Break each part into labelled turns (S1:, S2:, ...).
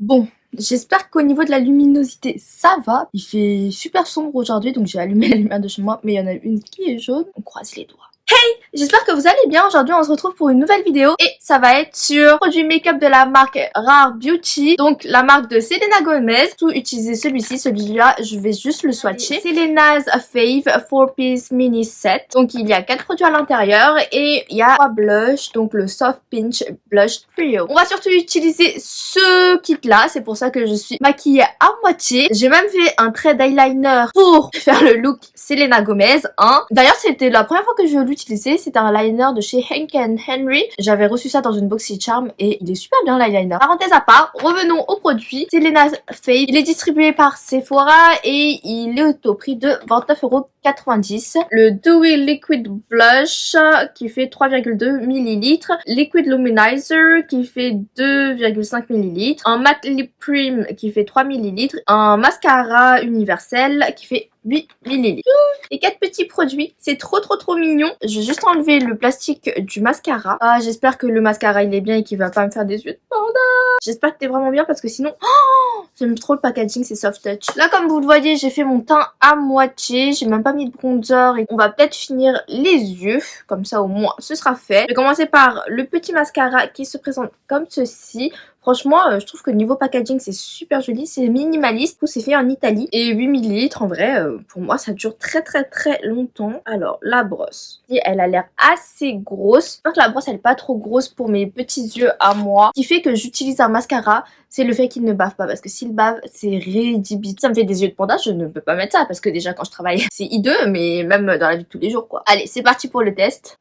S1: Bon, j'espère qu'au niveau de la luminosité, ça va. Il fait super sombre aujourd'hui, donc j'ai allumé la lumière de chez moi, mais il y en a une qui est jaune. On croise les doigts. Hey, j'espère que vous allez bien. Aujourd'hui, on se retrouve pour une nouvelle vidéo et ça va être sur produit make-up de la marque Rare Beauty, donc la marque de Selena Gomez. Tout utiliser celui-là, je vais juste le swatcher. Selena's Fave 4-piece mini set. Donc il y a 4 produits à l'intérieur et il y a 3 blushs, donc le Soft Pinch Blush Trio. On va surtout utiliser ce kit-là, c'est pour ça que je suis maquillée à moitié. J'ai même fait un trait d'eyeliner pour faire le look Selena Gomez. D'ailleurs, c'était la première fois que je l'utilisais. C'est un liner de chez Hank & Henry. J'avais reçu ça dans une BoxyCharm et il est super bien l'eyeliner. Parenthèse à part, revenons au produit. Selena's Fave. Il est distribué par Sephora et il est au prix de 29,90 €. Le Dewy Liquid Blush qui fait 3,2 ml. Liquid Luminizer qui fait 2,5 ml. Un Matte Lip Cream qui fait 3 ml. Un mascara universel qui fait 8 ml. Les 4 petits produits, c'est trop mignon. Je vais juste enlever le plastique du mascara. Ah, j'espère que le mascara il est bien et qu'il va pas me faire des yeux de panda. J'espère que t'es vraiment bien parce que sinon... Oh, j'aime trop le packaging, c'est soft touch. Là, comme vous le voyez, j'ai fait mon teint à moitié. J'ai même pas mis de bronzer et on va peut-être finir les yeux. Comme ça, au moins, ce sera fait. Je vais commencer par le petit mascara qui se présente comme ceci. Franchement, je trouve que niveau packaging, c'est super joli. C'est minimaliste. Tout c'est fait en Italie. Et 8 ml, en vrai, pour moi, ça dure très longtemps. Alors, la brosse. Elle a l'air assez grosse. J'espère que la brosse, elle est pas trop grosse pour mes petits yeux à moi. Ce qui fait que j'utilise un mascara, c'est le fait qu'il ne bave pas. Parce que s'il bave, c'est rédhibitoire. Ça me fait des yeux de panda, je ne peux pas mettre ça. Parce que déjà, quand je travaille, c'est hideux. Mais même dans la vie de tous les jours, quoi. Allez, c'est parti pour le test.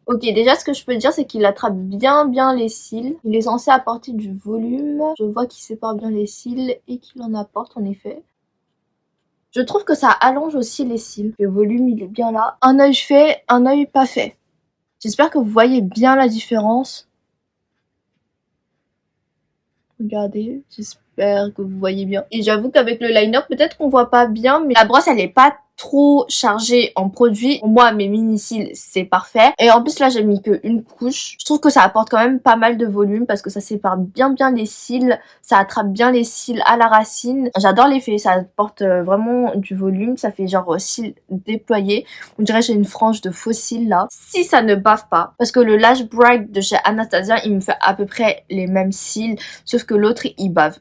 S1: Ok, déjà ce que je peux dire c'est qu'il attrape bien les cils. Il est censé apporter du volume. Je vois qu'il sépare bien les cils et qu'il en apporte en effet. Je trouve que ça allonge aussi les cils. Le volume il est bien là. Un œil fait, un œil pas fait. J'espère que vous voyez bien la différence. Regardez, j'espère que vous voyez bien. Et j'avoue qu'avec le liner peut-être qu'on voit pas bien, mais la brosse elle est pas trop chargée en produit. Pour moi, mes mini cils, c'est parfait. Et en plus, là, j'ai mis qu'une couche. Je trouve que ça apporte quand même pas mal de volume parce que ça sépare bien les cils. Ça attrape bien les cils à la racine. J'adore l'effet. Ça apporte vraiment du volume. Ça fait genre cils déployés. On dirait que j'ai une frange de faux cils là. Si ça ne bave pas. Parce que le Lash Bright de chez Anastasia, il me fait à peu près les mêmes cils. Sauf que l'autre, il bave.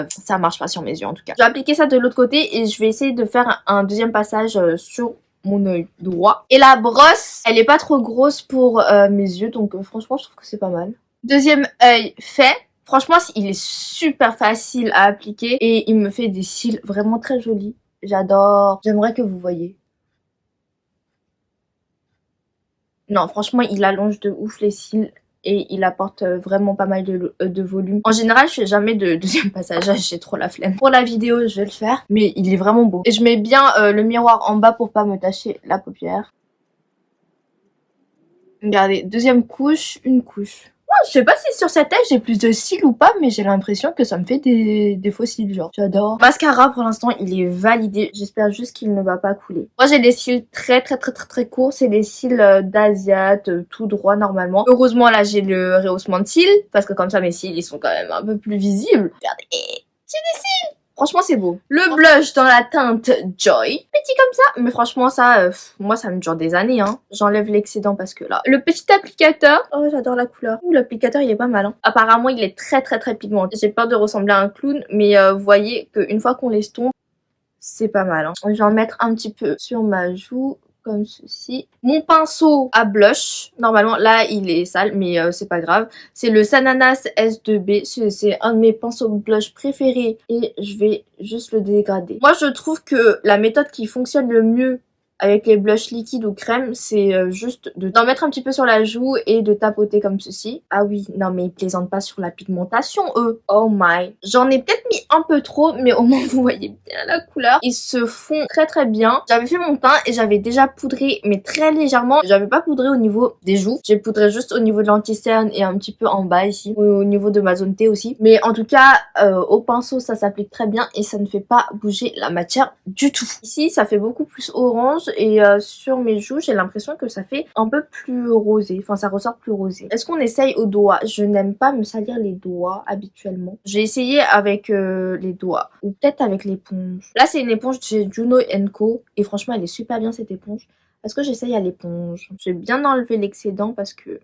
S1: Ça marche pas sur mes yeux en tout cas. Je vais appliquer ça de l'autre côté et je vais essayer de faire un deuxième passage sur mon œil droit. Et la brosse, elle est pas trop grosse pour mes yeux, donc franchement je trouve que c'est pas mal. Deuxième œil fait. Franchement il est super facile à appliquer et il me fait des cils vraiment très jolis. J'adore. J'aimerais que vous voyez. Non franchement il allonge de ouf les cils. Et il apporte vraiment pas mal de volume. En général, je fais jamais de deuxième passage, j'ai trop la flemme. Pour la vidéo, je vais le faire, mais il est vraiment beau. Et je mets bien le miroir en bas pour pas me tacher la paupière. Regardez, deuxième couche, une couche. Je sais pas si sur cette tête j'ai plus de cils ou pas, mais j'ai l'impression que ça me fait des faux cils, genre. J'adore. Mascara, pour l'instant, il est validé. J'espère juste qu'il ne va pas couler. Moi, j'ai des cils très courts. C'est des cils d'asiate, tout droit normalement. Heureusement, là, j'ai le rehaussement de cils, parce que comme ça, mes cils, ils sont quand même un peu plus visibles. Regardez, j'ai des cils. Franchement, c'est beau. Le blush dans la teinte Joy. Petit comme ça. Mais franchement, ça, moi, ça me dure des années, hein. J'enlève l'excédent parce que là. Le petit applicateur. Oh, j'adore la couleur. L'applicateur, il est pas mal, hein. Apparemment, il est très pigmenté. J'ai peur de ressembler à un clown. Mais vous voyez qu'une fois qu'on l'estompe, c'est pas mal, hein. Je vais en mettre un petit peu sur ma joue. Comme ceci. Mon pinceau à blush, normalement là il est sale mais c'est pas grave. C'est le Sananas S2B, c'est un de mes pinceaux blush préférés et je vais juste le dégrader. Moi je trouve que la méthode qui fonctionne le mieux avec les blushs liquides ou crème, c'est juste d'en mettre un petit peu sur la joue et de tapoter comme ceci. Ah oui, non mais ils plaisantent pas sur la pigmentation eux. Oh my. J'en ai peut-être mis un peu trop, mais au moins vous voyez bien la couleur. Ils se font très bien. J'avais fait mon teint et j'avais déjà poudré, mais très légèrement. J'avais pas poudré au niveau des joues. J'ai poudré juste au niveau de l'anti-cerne et un petit peu en bas ici. Au niveau de ma zone T aussi. Mais en tout cas, au pinceau, ça s'applique très bien et ça ne fait pas bouger la matière du tout. Ici, ça fait beaucoup plus orange. l'éponge et sur mes joues, j'ai l'impression que ça fait un peu plus rosé. Enfin, ça ressort plus rosé. Est-ce qu'on essaye aux doigts? Je n'aime pas me salir les doigts habituellement. J'ai essayé avec les doigts ou peut-être avec l'éponge. Là, c'est une éponge de chez Juno & Co. Et franchement, elle est super bien cette éponge. Est-ce que j'essaye à l'éponge? Je vais bien enlever l'excédent parce que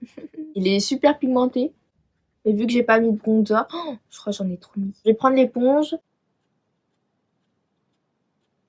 S1: il est super pigmenté. Et vu que j'ai pas mis de bronzer, je crois que j'en ai trop mis. Je vais prendre l'éponge.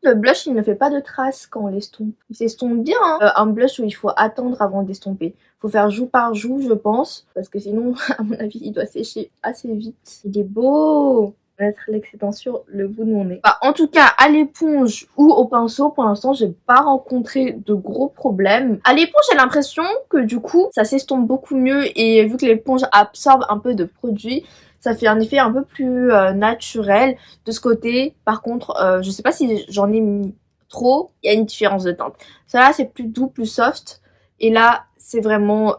S1: Le blush, il ne fait pas de traces quand on l'estompe. Il s'estompe bien, hein. Un blush où il faut attendre avant d'estomper. Faut faire joue par joue, je pense. Parce que sinon, à mon avis, il doit sécher assez vite. Il est beau! Mettre l'excédent sur le bout de mon nez. Bah, en tout cas, à l'éponge ou au pinceau, pour l'instant, j'ai pas rencontré de gros problèmes. À l'éponge, j'ai l'impression que du coup, ça s'estompe beaucoup mieux et vu que l'éponge absorbe un peu de produit, ça fait un effet un peu plus naturel de ce côté. Par contre, je sais pas si j'en ai mis trop, il y a une différence de teinte. Ça là, c'est plus doux, plus soft. Et là, c'est vraiment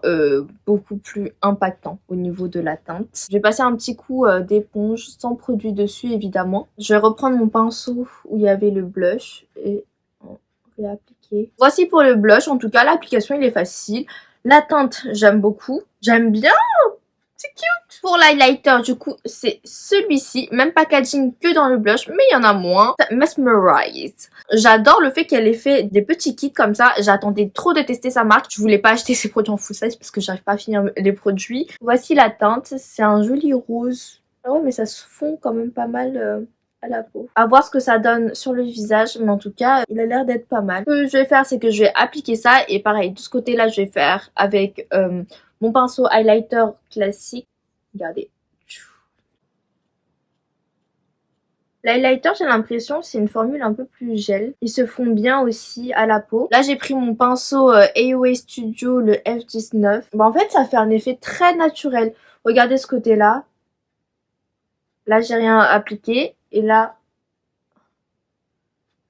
S1: beaucoup plus impactant au niveau de la teinte. Je vais passer un petit coup d'éponge sans produit dessus, évidemment. Je vais reprendre mon pinceau où il y avait le blush et on va l'appliquer. Voici pour le blush. En tout cas, l'application, il est facile. La teinte, j'aime beaucoup. J'aime bien. C'est cute. Pour l'highlighter, du coup, c'est celui-ci. Même packaging que dans le blush, mais il y en a moins. Mesmerize. J'adore le fait qu'elle ait fait des petits kits comme ça. J'attendais trop de tester sa marque. Je voulais pas acheter ses produits en full size parce que j'arrive pas à finir les produits. Voici la teinte. C'est un joli rose. Ah ouais, mais ça se fond quand même pas mal à la peau. À voir ce que ça donne sur le visage, mais en tout cas, il a l'air d'être pas mal. Ce que je vais faire, c'est que je vais appliquer ça. Et pareil, de ce côté-là, je vais faire avec mon pinceau highlighter classique. Regardez. L'highlighter, j'ai l'impression que c'est une formule un peu plus gel. Ils se font bien aussi à la peau. Là, j'ai pris mon pinceau AOA Studio, le F19. Bah, en fait, ça fait un effet très naturel. Regardez ce côté-là. Là, j'ai rien appliqué. Et là,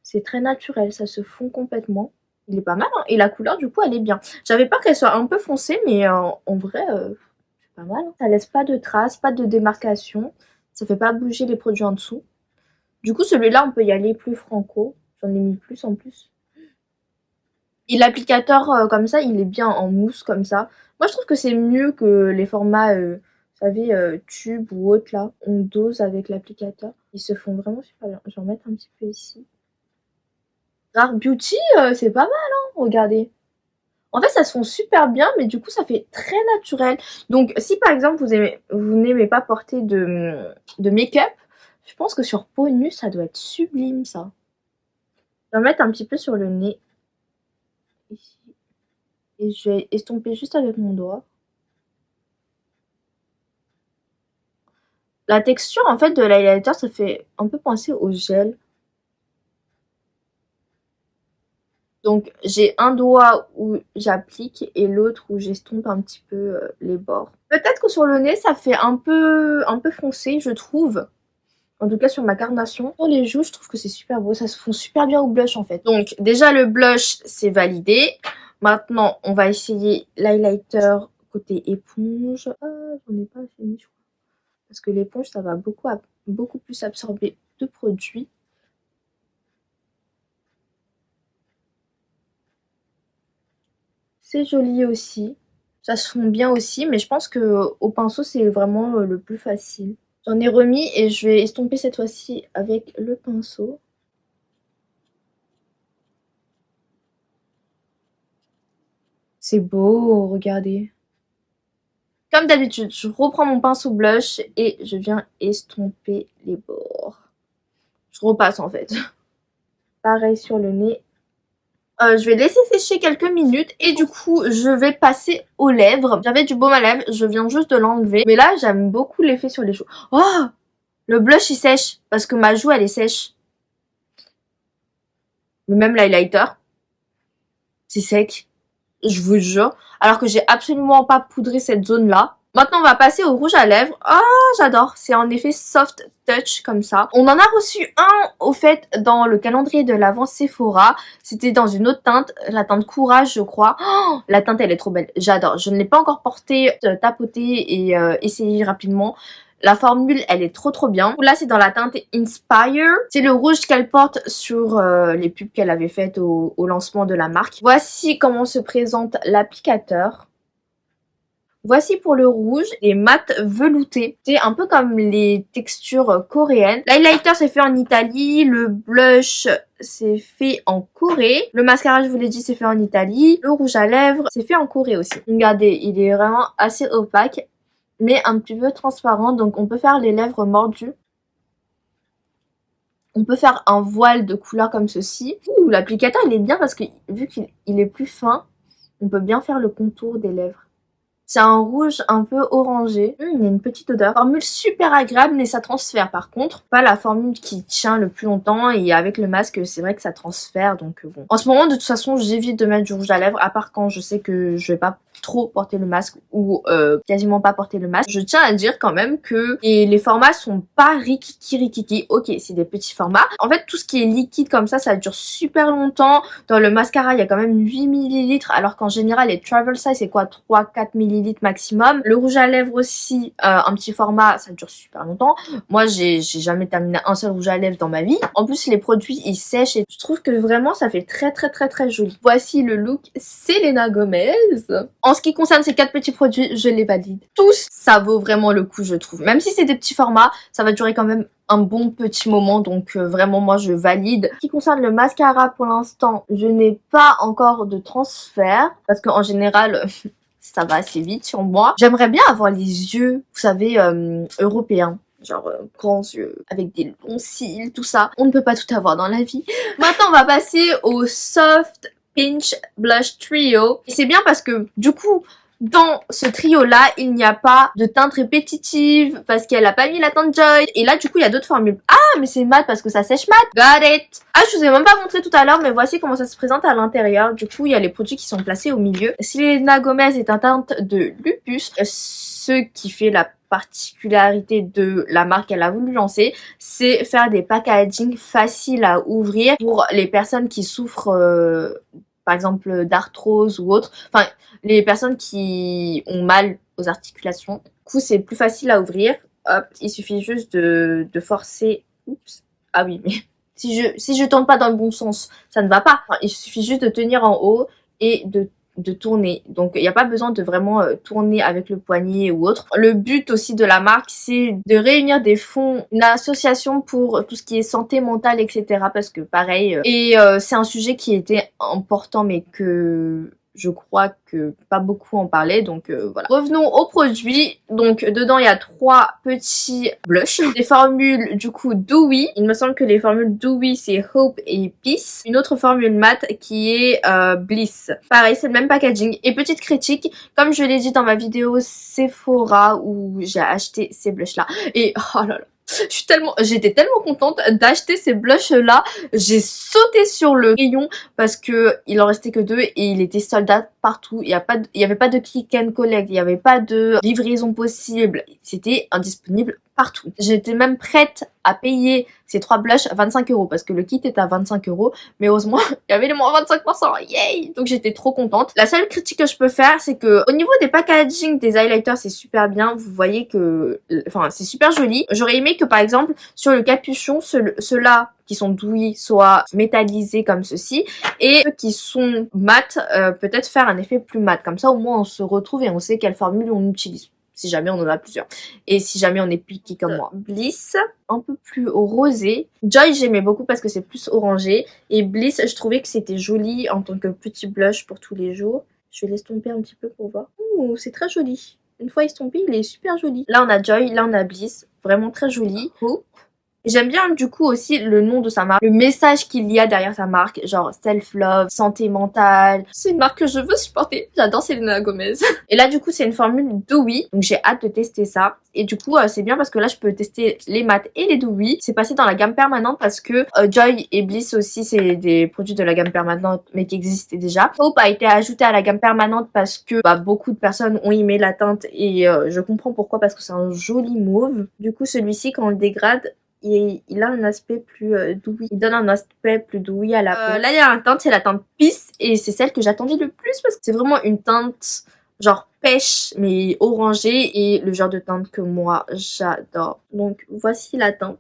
S1: c'est très naturel. Ça se fond complètement. Il est pas mal, hein. Et la couleur, du coup, elle est bien. J'avais peur qu'elle soit un peu foncée, mais en vrai, c'est pas mal, hein. Ça laisse pas de traces, pas de démarcation. Ça fait pas bouger les produits en dessous. Du coup, celui-là, on peut y aller plus franco. J'en ai mis plus en plus. Et l'applicateur, comme ça, il est bien en mousse, comme ça. Moi, je trouve que c'est mieux que les formats, vous savez, tube ou autre, là. On dose avec l'applicateur. Ils se font vraiment super bien. Je vais en mettre un petit peu ici. Rare Beauty, c'est pas mal, hein, regardez. En fait, ça se fond super bien, mais du coup, ça fait très naturel. Donc, si par exemple, vous n'aimez pas porter de make-up, je pense que sur peau nue, ça doit être sublime, ça. Je vais en mettre un petit peu sur le nez. Ici. Et je vais estomper juste avec mon doigt. La texture, en fait, de l'highlighter, ça fait un peu penser au gel. Donc, j'ai un doigt où j'applique et l'autre où j'estompe un petit peu les bords. Peut-être que sur le nez, ça fait un peu foncé, je trouve. En tout cas, sur ma carnation. Sur les joues, je trouve que c'est super beau. Ça se fond super bien au blush, en fait. Donc, déjà, le blush, c'est validé. Maintenant, on va essayer l'highlighter côté éponge. Ah, j'en ai pas assez mis, je crois. Parce que l'éponge, ça va beaucoup plus absorber de produits. C'est joli aussi. Ça se fond bien aussi, mais je pense que au pinceau, c'est vraiment le plus facile. J'en ai remis et je vais estomper cette fois-ci avec le pinceau. C'est beau, regardez. Comme d'habitude, je reprends mon pinceau blush et je viens estomper les bords. Je repasse en fait. Pareil sur le nez. Je vais laisser sécher quelques minutes et du coup je vais passer aux lèvres. J'avais du baume à lèvres, je viens juste de l'enlever. Mais là j'aime beaucoup l'effet sur les joues. Oh, le blush il sèche parce que ma joue elle est sèche. Mais même l'highlighter, c'est sec. Je vous jure. Alors que j'ai absolument pas poudré cette zone là. Maintenant, on va passer au rouge à lèvres. Ah, j'adore. C'est en effet soft touch comme ça. On en a reçu un, au fait, dans le calendrier de l'Avent Sephora. C'était dans une autre teinte, la teinte Courage, je crois. Oh, la teinte, elle est trop belle. J'adore. Je ne l'ai pas encore portée, tapotée et essayée rapidement. La formule, elle est trop bien. Là, c'est dans la teinte Inspire. C'est le rouge qu'elle porte sur les pubs qu'elle avait faites au lancement de la marque. Voici comment se présente l'applicateur. Voici pour le rouge, les mat veloutés. C'est un peu comme les textures coréennes. L'highlighter c'est fait en Italie, le blush c'est fait en Corée. Le mascara, je vous l'ai dit, c'est fait en Italie. Le rouge à lèvres, c'est fait en Corée aussi. Regardez, il est vraiment assez opaque, mais un petit peu transparent. Donc on peut faire les lèvres mordues. On peut faire un voile de couleur comme ceci. Ouh, l'applicateur il est bien parce que vu qu'il est plus fin, on peut bien faire le contour des lèvres. C'est un rouge un peu orangé. Il y a une petite odeur. Formule super agréable, mais ça transfère par contre. Pas la formule qui tient le plus longtemps. Et avec le masque, c'est vrai que ça transfère. Donc bon. En ce moment, de toute façon, j'évite de mettre du rouge à lèvres. À part quand je sais que je vais pas trop porter le masque. Ou quasiment pas porter le masque. Je tiens à dire quand même que les formats sont pas rikiki. Ok, c'est des petits formats. En fait, tout ce qui est liquide comme ça dure super longtemps. Dans le mascara, il y a quand même 8 ml. Alors qu'en général, les travel size, c'est quoi, 3-4 ml maximum. Le rouge à lèvres aussi, un petit format, ça dure super longtemps. Moi, j'ai jamais terminé un seul rouge à lèvres dans ma vie. En plus, les produits, ils sèchent et je trouve que vraiment, ça fait très joli. Voici le look Selena Gomez. En ce qui concerne ces 4 petits produits, je les valide. Tous, ça vaut vraiment le coup, je trouve. Même si c'est des petits formats, ça va durer quand même un bon petit moment, donc vraiment moi je valide. En ce qui concerne le mascara, pour l'instant, je n'ai pas encore de transfert parce qu'en général ça va assez vite sur moi. J'aimerais bien avoir les yeux, vous savez, européens. Genre grands yeux, avec des longs cils, tout ça. On ne peut pas tout avoir dans la vie. Maintenant, on va passer au Soft Pinch Blush Trio. Et c'est bien parce que, du coup, dans ce trio-là, il n'y a pas de teinte répétitive parce qu'elle a pas mis la teinte Joy. Et là, du coup, il y a d'autres formules. Ah, mais c'est mat parce que ça sèche mat. Got it. Ah, je vous ai même pas montré tout à l'heure, mais voici comment ça se présente à l'intérieur. Du coup, il y a les produits qui sont placés au milieu. Selena Gomez est une teinte de Lupus. Ce qui fait la particularité de la marque qu'elle a voulu lancer, c'est faire des packaging faciles à ouvrir pour les personnes qui souffrent par exemple d'arthrose ou autre, enfin les personnes qui ont mal aux articulations. Du coup, c'est plus facile à ouvrir. Hop, il suffit juste de forcer. Oups. Ah oui, mais si je tourne pas dans le bon sens, ça ne va pas. Enfin, il suffit juste de tenir en haut et de tourner. Donc il n'y a pas besoin de vraiment tourner avec le poignet ou autre. Le but aussi de la marque, c'est de réunir des fonds, une association pour tout ce qui est santé mentale, etc. Parce que pareil, c'est un sujet qui était important mais que je crois que pas beaucoup en parlaient, donc voilà. Revenons aux produits. Donc dedans il y a 3 petits blushs, des formules du coup Dewy. Il me semble que les formules Dewy c'est Hope et Peace. Une autre formule mat qui est Bliss. Pareil, c'est le même packaging. Et petite critique, comme je l'ai dit dans ma vidéo Sephora où j'ai acheté ces blushs là, et oh là là, j'étais tellement contente d'acheter ces blushs là. J'ai sauté sur le rayon parce que il en restait que 2 et il était sold out partout. Il y avait pas de click and collect, il n'y avait pas de livraison possible. C'était indisponible partout. J'étais même prête à payer ces 3 blushs 25 € parce que le kit est à 25 €. Mais heureusement, il y avait les moins 25%. Yay! Donc j'étais trop contente. La seule critique que je peux faire, c'est que au niveau des packaging des highlighters, c'est super bien. Vous voyez que, enfin, c'est super joli. J'aurais aimé que par exemple sur le capuchon, ceux-là qui sont douilles soient métallisés comme ceci et ceux qui sont mat, peut-être faire un effet plus mat. Comme ça, au moins, on se retrouve et on sait quelle formule on utilise. Si jamais on en a plusieurs. Et si jamais on est piqué comme moi. Bliss, un peu plus rosé. Joy, j'aimais beaucoup parce que c'est plus orangé. Et Bliss, je trouvais que c'était joli en tant que petit blush pour tous les jours. Je vais l'estomper un petit peu pour voir. Ouh, c'est très joli. Une fois estompé, il est super joli. Là, on a Joy, là, on a Bliss. Vraiment très joli. Hope. J'aime bien du coup aussi le nom de sa marque, le message qu'il y a derrière sa marque, genre self-love, santé mentale. C'est une marque que je veux supporter. J'adore Selena Gomez. Et là du coup c'est une formule Dewy, donc j'ai hâte de tester ça. Et du coup c'est bien parce que là je peux tester les mats et les Dewy. C'est passé dans la gamme permanente parce que Joy et Bliss aussi c'est des produits de la gamme permanente mais qui existaient déjà. Hope a été ajouté à la gamme permanente parce que beaucoup de personnes ont aimé la teinte et je comprends pourquoi, parce que c'est un joli mauve. Du coup celui-ci quand on le dégrade, il a un aspect plus doux. Il donne un aspect plus doux à la peau. Là, il y a une teinte, c'est la teinte Peace. Et c'est celle que j'attendais le plus parce que c'est vraiment une teinte genre pêche mais orangé et le genre de teinte que moi j'adore. Donc voici la teinte.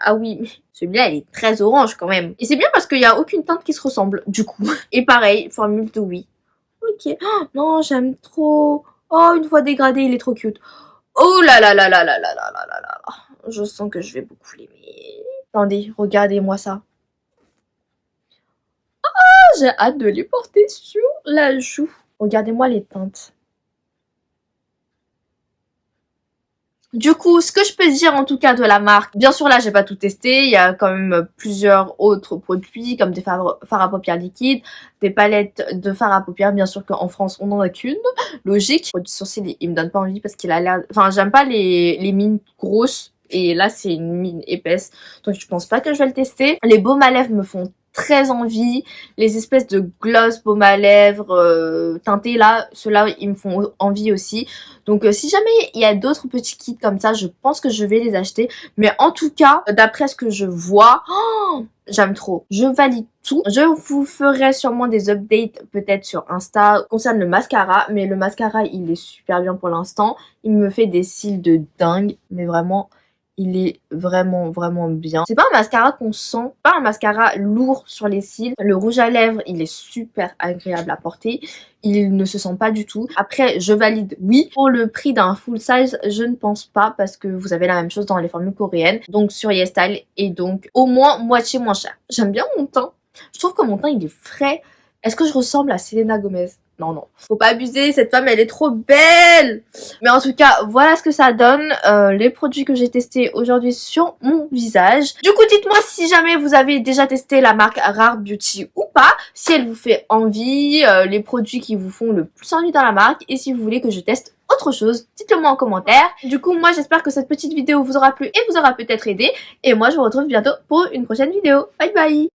S1: Ah oui, mais celui-là, il est très orange quand même. Et c'est bien parce qu'il n'y a aucune teinte qui se ressemble, du coup. Et pareil, formule de oui. Ok. Oh, non, j'aime trop. Oh, une fois dégradé, il est trop cute. Oh là là là là là là là là là là. Je sens que je vais beaucoup l'aimer. Attendez, regardez-moi ça. Ah, j'ai hâte de les porter sur la joue. Regardez-moi les teintes. Du coup, ce que je peux dire en tout cas de la marque, bien sûr là j'ai pas tout testé, il y a quand même plusieurs autres produits comme des fards à paupières liquides, des palettes de fards à paupières, bien sûr qu'en France on n'en a qu'une, logique. Le produit sourcil il me donne pas envie parce qu'il a l'air, enfin j'aime pas les mines grosses et là c'est une mine épaisse, donc je pense pas que je vais le tester. Les baumes à lèvres me font très envie, les espèces de gloss baume à lèvres teintés là, ceux-là ils me font envie aussi. Donc si jamais il y a d'autres petits kits comme ça, je pense que je vais les acheter. Mais en tout cas, d'après ce que je vois, oh, j'aime trop. Je valide tout. Je vous ferai sûrement des updates peut-être sur Insta concernant le mascara. Mais le mascara, il est super bien pour l'instant. Il me fait des cils de dingue. Mais vraiment, il est vraiment bien. C'est pas un mascara qu'on sent, pas un mascara lourd sur les cils. Le rouge à lèvres, il est super agréable à porter. Il ne se sent pas du tout. Après, je valide, oui. Pour le prix d'un full size, je ne pense pas parce que vous avez la même chose dans les formules coréennes. Donc sur YesStyle et donc au moins moitié moins cher. J'aime bien mon teint. Je trouve que mon teint, il est frais. Est-ce que je ressemble à Selena Gomez? Non, non. Faut pas abuser, cette femme, elle est trop belle. Mais en tout cas, voilà ce que ça donne. Les produits que j'ai testés aujourd'hui sur mon visage. Du coup, dites-moi si jamais vous avez déjà testé la marque Rare Beauty ou pas. Si elle vous fait envie, les produits qui vous font le plus envie dans la marque. Et si vous voulez que je teste autre chose, dites-le moi en commentaire. Du coup, moi, j'espère que cette petite vidéo vous aura plu et vous aura peut-être aidé. Et moi, je vous retrouve bientôt pour une prochaine vidéo. Bye bye.